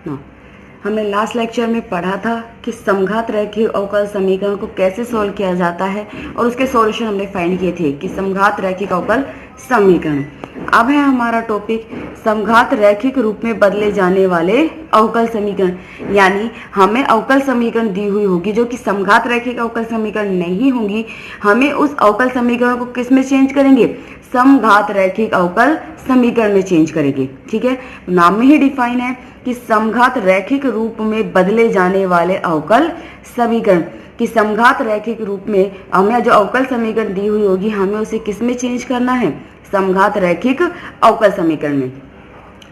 हाँ, हमने last lecture में पढ़ा था कि समघात रैखिक अवकल समीकरण को कैसे सॉल्व किया जाता है और उसके सॉल्यूशन हमने फाइंड किए थे कि समघात रैखिक अवकल समीकरण। अब है हमारा टॉपिक समघात रैखिक रूप में बदले जाने वाले अवकल समीकरण, यानी हमें अवकल समीकरण दी हुई होगी जो कि समघात रैखिक अवकल समीकरण नहीं होंगी, हमें उस अवकल समीकरण को किस में चेंज करेंगे, समघात रैखिक अवकल समीकरण में चेंज करेंगे। ठीक है, नाम में ही डिफाइन है कि समघात रैखिक रूप में बदले जाने वाले अवकल समीकरण, कि समघात रैखिक रूप में हमें जो अवकल समीकरण दी हुई होगी हमें उसे किस में चेंज करना है, समघात रैखिक अवकल समीकरण में।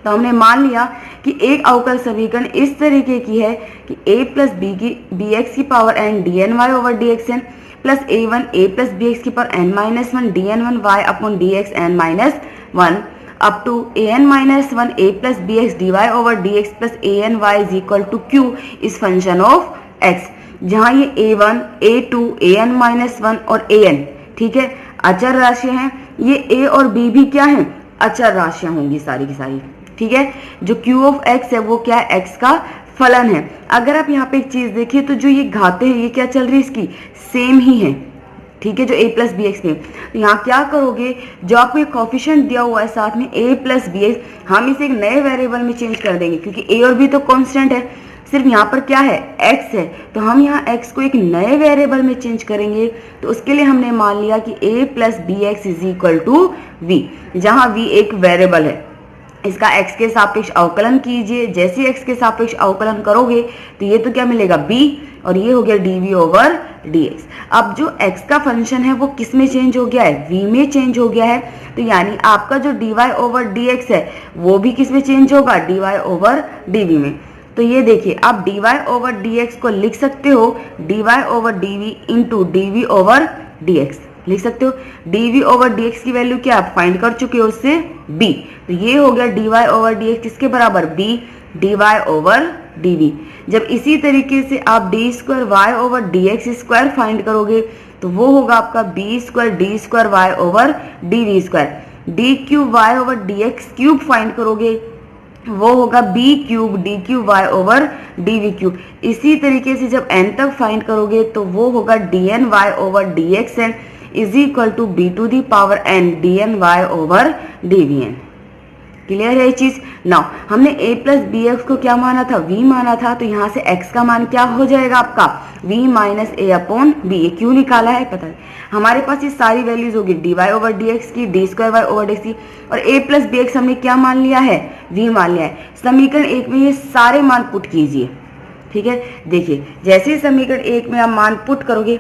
तो हमने मान लिया कि एक अवकल समीकरण इस तरीके की है कि a प्लस बी एक्स की power n D N Y over D X N plus a1 a plus B x की power n minus one D N one Y upon D X N minus one up to an minus one a plus B X D Y over D x plus a n Y is equal to q is function of x, जहाँ ये a1 a2 an minus one और an, ठीक है, अचर राशियां हैं। ये a और b भी क्या है, अचर राशियां होंगी सारी की सारी। ठीक है, जो q ऑफ x है वो क्या है, x का फलन है। अगर आप यहाँ पे एक चीज देखिए तो जो ये घाते हैं ये क्या चल रही है, इसकी सेम ही है। ठीक है, जो a प्लस बी एक्स में, तो यहाँ क्या करोगे, जो आपको एक कॉफिशिएंट दिया हुआ है साथ में a प्लस बी एक्स, हम इसे एक नए वेरिएबल में चेंज कर देंगे क्योंकि a और b तो कांस्टेंट है, सिर्फ यहाँ पर क्या है, x है, तो हम यहाँ x को एक नए वेरिएबल में चेंज करेंगे। तो उसके लिए हमने मान लिया कि a plus B X is equal to v, जहाँ v एक वेरिएबल है। इसका x के सापेक्ष अवकलन कीजिए, जैसे x के सापेक्ष अवकलन करोगे तो ये तो क्या मिलेगा, b, और ये हो गया dv ओवर dx। अब जो x का फंक्शन है वो किस में चेंज हो गया है, v में चेंज हो गया है। तो यानी आपका जो dy ओवर dx है वो भी किस में चेंज होगा, dy ओवर dv में। तो ये देखिए आप dy ओवर dx को लिख सकते हो dy over dv into dv over dx लिख सकते हो। dv ओवर dx की वैल्यू क्या आप फाइंड कर चुके हो, उससे b, तो ये हो गया dy ओवर dx किसके बराबर, b dy ओवर dv। जब इसी तरीके से आप d square y over dx square find करोगे तो वो होगा आपका b square d square y over dv square. d cube y over dx cube find करोगे वो होगा b cube D cube Y over D V cube. इसी तरीके से जब n तक फाइंड करोगे तो वो होगा D N Y over D X N is equal to B to the power n D N Y over D V N. Clear है ये चीज। नाउ हमने a प्लस बी एक्स को क्या माना था, v माना था, तो यहाँ से x का मान क्या हो जाएगा आपका, v minus a upon B. ये क्यों निकाला है पता है, हमारे पास ये सारी वैल्यूज होगी dy ओवर dx की, D square Y over dx की, और a प्लस बी एक्स हमने क्या मान लिया है, v मान लिया है। समीकरण एक में ये सारे मान पुट कीजिए। ठीक है, देखिए जैसे समीकरण एक में आप मान पुट करोगे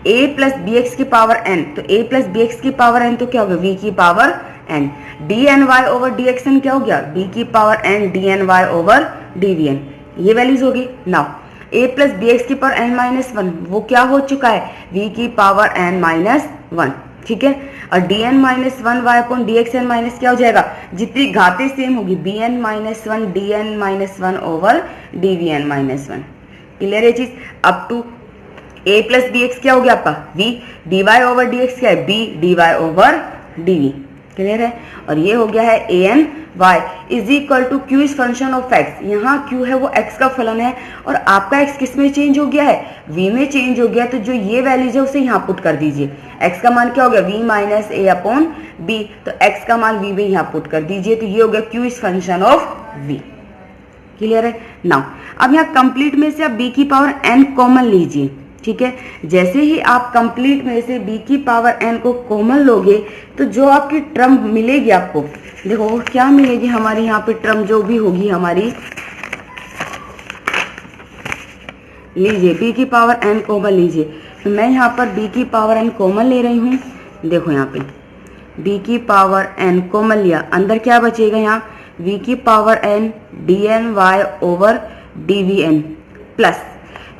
a प्लस बी एक्स की पावर n, तो a प्लस बी एक्स की पावर n तो क्या होगा, v की power n, D N Y over D X N क्या हो गया, b की power n D N Y over D V N, ये वैल्यूज होगी। Now a plus B x की पावर n माइनस वन वो क्या हो चुका है, v की पावर n माइनस वन। ठीक है, और D N minus one Y upon D X N minus क्या हो जाएगा, जितनी घातें सेम होगी B N minus one D N minus one over D V N minus one. Clear है चीज। Up to a plus B X क्या हो गया आपका, v D Y over D X क्या है, b D Y over D V. Clear है, और ये हो गया है a n y is equal to q is function of x। यहाँ q है वो x का फलन है और आपका x किस में चेंज हो गया है, v में चेंज हो गया। तो जो ये वैल्यूज है उसे यहाँ पुट कर दीजिए। x का मान क्या हो गया, v minus a upon b, तो x का मान v में यहाँ पुट कर दीजिए। तो ये हो गया q is function of v। Clear है। नाउ अब यहाँ कंप्लीट में से आप b की पावर n कॉमन लीजिए। ठीक है, जैसे ही आप कंप्लीट में से b की पावर n को कॉमन लोगे तो जो आपकी टर्म मिलेगी आपको, देखो वो क्या मिलेगी हमारी यहाँ पे टर्म जो भी होगी हमारी, लीजिए b की पावर n कॉमन लीजिए। तो मैं यहाँ पर b की पावर n कॉमन ले रही हूँ। देखो यहाँ पे b की पावर n कॉमन लिया, अंदर क्या बचेगा, यहाँ v की power n D N Y over D V N plus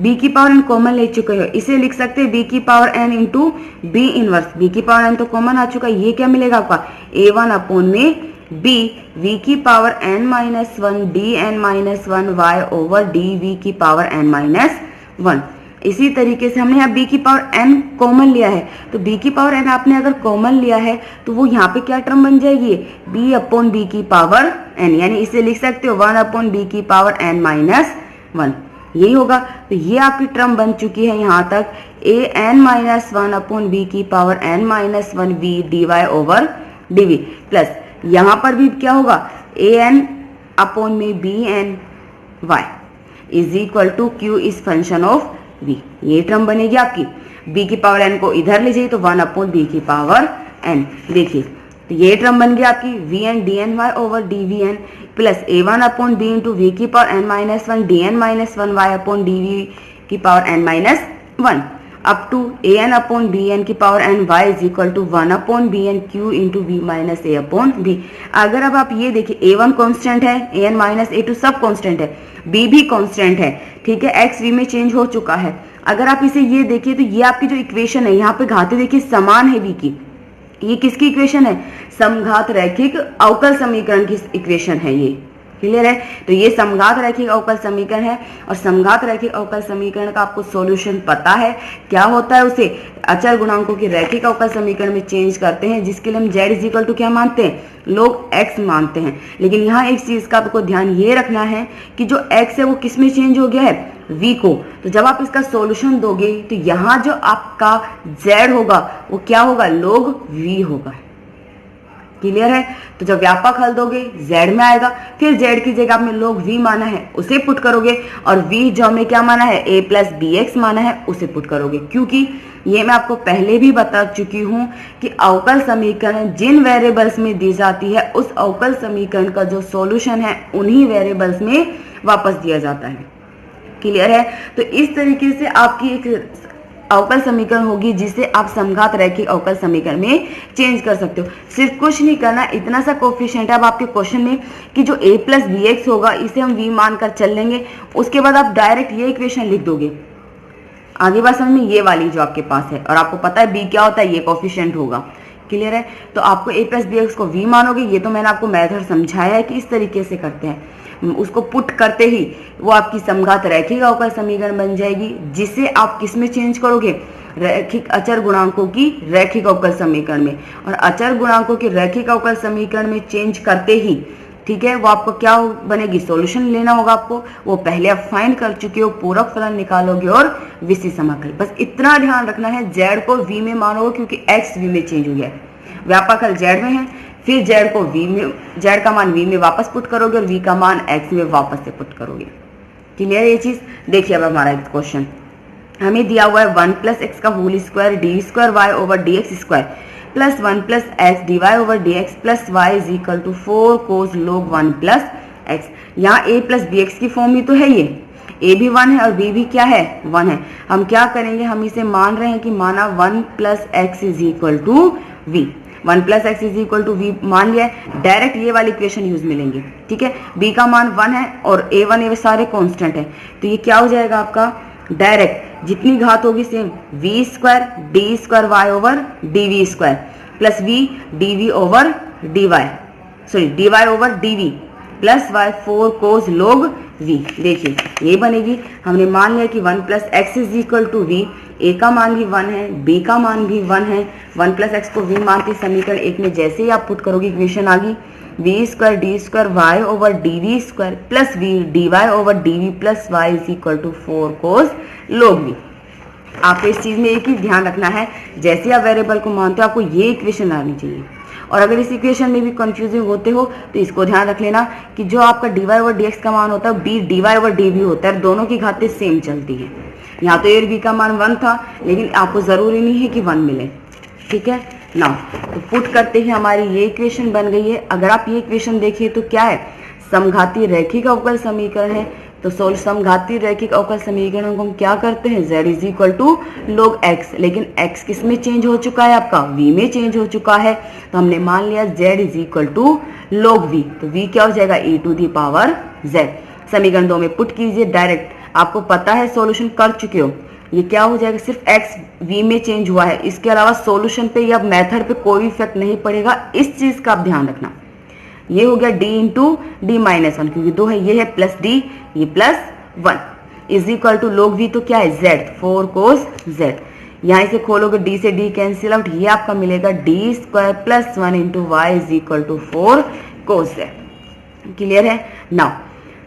b की पावर n कॉमन ले चुके हो, इसे लिख सकते हैं b की power n into B inverse. b की पावर n तो कॉमन आ चुका है, ये क्या मिलेगा आपका a1 अपॉन में b v की power n minus one D N minus one Y over D V की पावर n माइनस वन। इसी तरीके से हमने यहाँ b की पावर n कॉमन लिया है, तो b की पावर n आपने अगर कॉमन लिया है तो वो यहाँ पे क्या टर्म बन जाएगी, b अपॉन b की पावर n, यानी इसे लिख सकते हो 1 अपॉन b की पावर n माइनस 1, यही होगा। तो ये आपकी टर्म बन चुकी है यहाँ तक a n minus 1 upon b की power n minus 1 v dy over dv, plus यहाँ पर भी क्या होगा a n अपॉन में b n y is equal to q is function of v, ये टर्म बनेगी आपकी। b की पावर n को इधर ले जाइए तो 1 अपॉन b की पावर n, देखिए तो ये टर्म बन गया आपकी V N D N Y over D V N plus A one upon B into V की power N minus 1 D N minus 1 Y upon D V की power N minus 1 up to A N upon B N की power N Y is equal to 1 upon B N Q into we minus a upon b. अगर अब आप ये देखिए a one constant है, a n minus a two सब constant है, b भी कॉन्स्टेंट है, ठीक है, एक्स वी में चेंज हो चुका है। अगर आप इसे ये देखिए तो ये आपकी जो इक्वेशन है यहाँ पे घाते देखिए समान है वी की, ये किसकी इक्वेशन है, समघात रैखिक अवकल समीकरण की इक्वेशन है, ये क्लियर है। तो ये समघात रैखिक अवकल समीकरण है और समघात रैखिक अवकल समीकरण का आपको सॉल्यूशन पता है क्या होता है, उसे अचर गुणांकों की रैखिक अवकल समीकरण में चेंज करते हैं, जिसके लिए हम z इज इक्वल टू क्या मानते हैं, लोग x मानते हैं। लेकिन यहाँ एक चीज का आपको ध्यान ये रखना है कि जो x है वो किस में चेंज हो गया है, v को। तो जब आप इसका सॉल्यूशन दोगे तो यहाँ जो आपका z होगा वो क्या होगा, लोग v होगा, क्लियर है। तो जब व्यापक हल दोगे z में आएगा, फिर z की जगह आपने लोग v माना है उसे पुट करोगे और v जो हमने क्या माना है a प्लस बी एक्स माना है उसे पुट करोगे, क्योंकि ये मैं आपको पहले भी बता चुकी हूं कि अवकल समीकरण जिन वेरिएबल्स में दी जाती है उस अवकल समीकरण का जो सॉल्यूशन है उन्हीं वेरिएबल्स में वापस दिया जाता है, क्लियर है। तो इस तरीके से आपकी एक अवकल समीकरण होगी जिसे आप समघात रैखिक अवकल समीकरण में चेंज कर सकते हो। सिर्फ कुछ नहीं करना, इतना सा कोफिशिएंट है अब आपके क्वेश्चन में कि जो a प्लस बी एक्स होगा इसे हम v मानकर चल लेंगे, उसके बाद आप डायरेक्ट ये इक्वेशन लिख दोगे। आगे बात समझ में, ये वाली जो आपके पास है और आपको पता है b क्या होता है, ये कोफिशिएंट होगा, क्लियर है। तो आपको a प्लस बी एक्स को v मानोगे, ये तो मैंने आपको मेथड समझाया है कि इस तरीके से करते हैं। उसको पुट करते ही वो आपकी समघात रैखिक अवकल समीकरण बन जाएगी, जिसे आप किस में चेंज करोगे, रैखिक अचर गुणांकों की रैखिक अवकल समीकरण में। और अचर गुणांकों की रैखिक अवकल समीकरण में चेंज करते ही, ठीक है, वो आपको क्या बनेगी, सॉल्यूशन लेना होगा आपको, वो पहले आप फाइंड कर चुके हो, पूरक फलन निकालोगे और विशि समाकल। बस इतना ध्यान रखना है, z को v में मानोगे क्योंकि x v में चेंज हो गया है, व्यापक हल z में है, फिर z को v में, z का मान v में वापस पुट करोगे और v का मान x में वापस से पुट करोगे, क्लियर ये चीज। देखिए अब हमारा एक क्वेश्चन हमें दिया हुआ है 1 प्लस एक्स का whole square d square Y over D x square plus 1 plus x D Y over D x plus y is equal to 4 cos log 1 plus x. यहाँ a प्लस बी एक्स की form में तो है, ये a भी 1 है और b भी क्या है, 1 है। हम क्या करेंगे, हम इसे मान रहे हैं कि माना 1 plus x is equal to v, 1 plus x is equal to v मान लिया है, डायरेक्ट ये वाली इक्वेशन यूज में लेंगे, ठीक है। b का मान 1 है और a1 ये सारे कांस्टेंट है, तो ये क्या हो जाएगा आपका, डायरेक्ट जितनी घात होगी same v square d square Y over D v square plus v d v over d y, sorry d Y over D v plus y 4 cos log v। देखिए ये बनेगी, हमने मान लिया कि 1 plus x is equal to v, a का मान भी 1 है, b का मान भी 1 है, 1 प्लस एक्स को v मानते समीकरण एक में जैसे ही आप पुट करोगे इक्वेशन आ गई v square d square Y over D v square plus v D Y over D v plus y is equal to 4 cos log v। आपको इस चीज में एक ही ध्यान रखना है, जैसे आप वेरिएबल को मानते हो आपको ये इक्वेशन आनी चाहिए। और अगर इस इक्वेशन में भी कंफ्यूजिंग होते हो तो इसको ध्यान रख लेना कि जो आपका d Y over D x का मान होता है b D Y over D v होता है, दोनों की घातें सेम चलती है। यहाँ तो a और b का मान 1 था, लेकिन आपको जरूरी नहीं है कि 1 मिले, ठीक है ना। तो पुट करते ही हमारी ये इक्वेशन बन गई है। अगर आप ये इक्वेशन देखिए तो क्या है, समघाती रैखिक अवकल समीकरण है। तो समघाती रैखिक अवकल समीकरण को हम क्या करते हैं, z इज इक्वल टू लोग x, लेकिन x किस में चेंज हो चुका है, आपका v में चेंज हो चुका है, तो हमने मान लिया z is equal to log v। तो v क्या हो जाएगा, e to the power z। समीकरण 2 में पुट कीजिए डायरेक्ट, आपको पता है सॉल्यूशन कर चुके हो, ये क्या हो जाएगा, सिर्फ x v में चेंज हुआ है, इसके अलावा सॉल्यूशन पे या मेथड पे कोई इफेक्ट नहीं पड़ेगा, इस चीज का आप ध्यान रखना। ये हो गया d इंटू डी माइनस 1, क्योंकि 2 है, ये है प्लस d, ये plus 1। Is equal to log v तो क्या है z, 4 cos z। यहाँ से खोलोगे d से d कैंसिल आउट, ये आपका मिलेगा d square plus 1 into y is equal to 4 cos z। Clear है। नाउ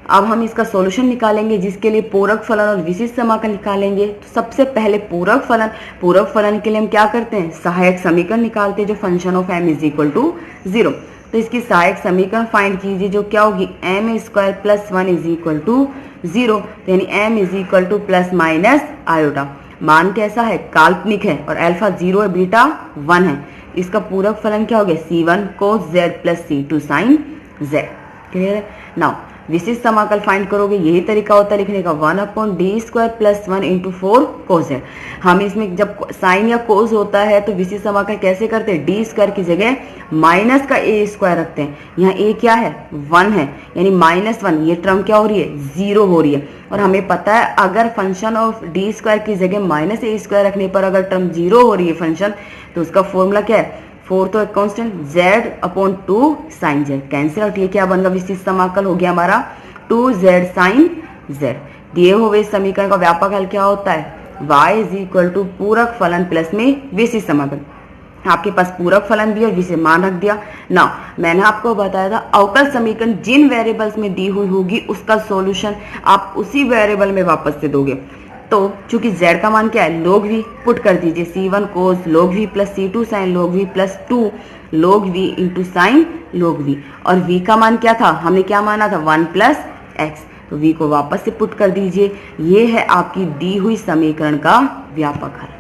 अब हम इसका सॉल्यूशन निकालेंगे, जिसके लिए पूरक फलन और विशिष्ट समाकल निकालेंगे। तो सबसे पहले पूरक फलन के लिए हम क्या करते हैं, सहायक समीकरण निकालते हैं जो function of m is equal to 0। तो इसकी सहायक समीकरण फाइंड कीजिए जो क्या होगी, m square plus 1 is equal to 0, यानी m is equal to plus minus iota. मान कैसा है, काल्पनिक है और अल्फा 0 है, बीटा 1 है। इसका पूरक फलन क्या हो गया, c1 cos z plus c2 sin z। Clear है। नाउ विशिष्ट समाकल फाइंड करोगे, यही तरीका होता है लिखने का, 1 upon D square plus 1 into 4 cos z। हम इसमें जब साइन या कोस होता है तो विशिष्ट समाकल कैसे करते हैं, डी स्क्वायर की जगह माइनस का ए स्क्वायर रखते हैं। यहाँ ए क्या है, 1 है, यानी -1, ये टर्म क्या हो रही है, 0 हो रही है। और हमें पता है अगर फंक्शन ऑफ डी स्क्वायर की जगह माइनस ए स्क्वायर रखने पर अगर टर्म 0 हो रही है फंक्शन, तो उसका फॉर्मूला क्या है, 4 तो एक constant z upon 2 sin z, cancel out. ये क्या बन गया, विशिष्ट समाकल हो गया हमारा 2z sin z। दिए हुए समीकरण का व्यापक हल क्या होता है, y इज इक्वल टू पूरक फलन प्लस में विशिष्ट समाकल। आपके पास पूरक फलन भी और विशिष्ट मान रख दिया ना। मैंने आपको बताया था अवकल समीकरण जिन वेरिएबल्स में दी हुई होगी उसका सॉल्यूशन आप उसी वेरिएबल में वापस से दोगे। तो चूंकि z का मान क्या है, log v पुट कर दीजिए, c1 cos log v plus c2 sin log v plus 2 log v into sine log v। और v का मान क्या था, हमने क्या माना था, 1 प्लस x। तो v को वापस से पुट कर दीजिए। ये है आपकी दी हुई समीकरण का व्यापक हल।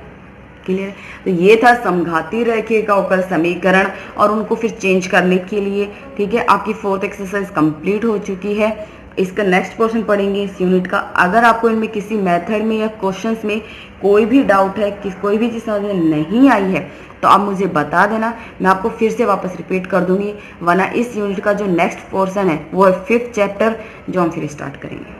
क्लियर। तो ये था समघाती रेखीय का अवकल समीकरण और उनको फिर चेंज करने के लिए। ठीक है, आपकी 4th एक्सरसाइज कंप्लीट हो चुकी है। इसका नेक्स्ट क्वेश्चन पढ़ेंगे इस यूनिट का। अगर आपको इनमें किसी मेथड में या क्वेश्चंस में कोई भी डाउट है, कोई भी चीज़ समझ में नहीं आई है, तो आप मुझे बता देना, मैं आपको फिर से वापस रिपीट कर दूंगी। वरना इस यूनिट का जो नेक्स्ट पोर्शन है वो है 5th चैप्टर, जो हम फिर स्टार्ट करेंगे।